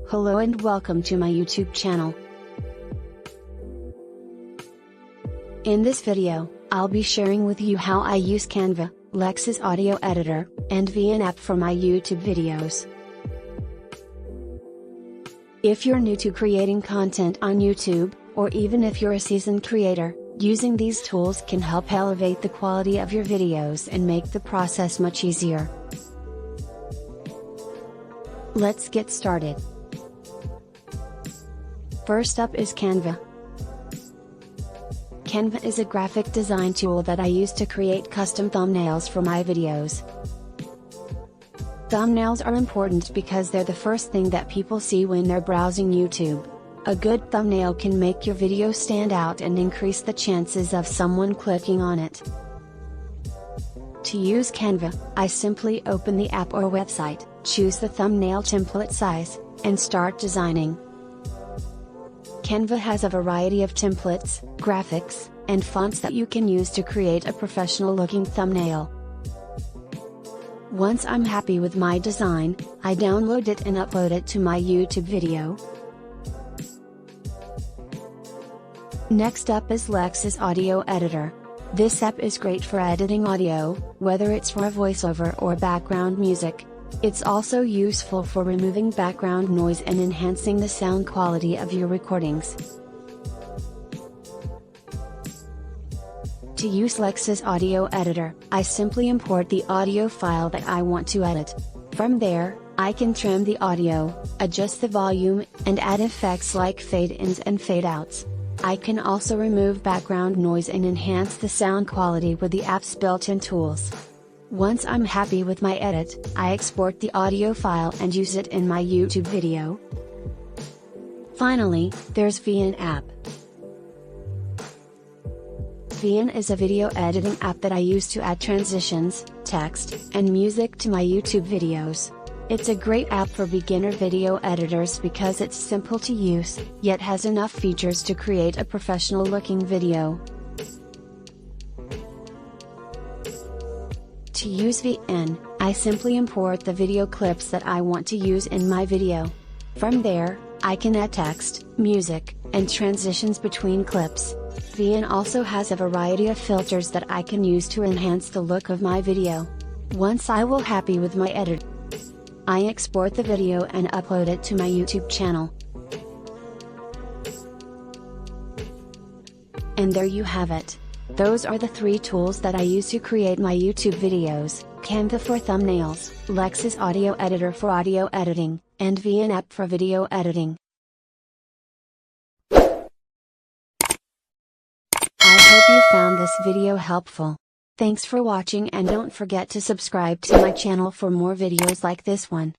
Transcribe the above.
Hello and welcome to my YouTube channel. In this video, I'll be sharing with you how I use Canva, Lex's audio editor, and VN app for my YouTube videos. If you're new to creating content on YouTube, or even if you're a seasoned creator, using these tools can help elevate the quality of your videos and make the process much easier. Let's get started. First up is Canva. Canva is a graphic design tool that I use to create custom thumbnails for my videos. Thumbnails are important because they're the first thing that people see when they're browsing YouTube. A good thumbnail can make your video stand out and increase the chances of someone clicking on it. To use Canva, I simply open the app or website, choose the thumbnail template size, and start designing. Canva has a variety of templates, graphics, and fonts that you can use to create a professional-looking thumbnail. Once I'm happy with my design, I download it and upload it to my YouTube video. Next up is Lex's audio editor. This app is great for editing audio, whether it's for a voiceover or background music. It's also useful for removing background noise and enhancing the sound quality of your recordings. To use Lex's audio editor, I simply import the audio file that I want to edit. From there, I can trim the audio, adjust the volume, and add effects like fade-ins and fade-outs. I can also remove background noise and enhance the sound quality with the app's built-in tools. Once I'm happy with my edit, I export the audio file and use it in my YouTube video. Finally, there's VN app. VN is a video editing app that I use to add transitions, text, and music to my YouTube videos. It's a great app for beginner video editors because it's simple to use, yet has enough features to create a professional-looking video. To use VN, I simply import the video clips that I want to use in my video. From there, I can add text, music, and transitions between clips. VN also has a variety of filters that I can use to enhance the look of my video. Once I will happy with my edit, I export the video and upload it to my YouTube channel. And there you have it. Those are the 3 tools that I use to create my YouTube videos: Canva for thumbnails, Lex's audio editor for audio editing, and VN app for video editing. I hope you found this video helpful. Thanks for watching and don't forget to subscribe to my channel for more videos like this one.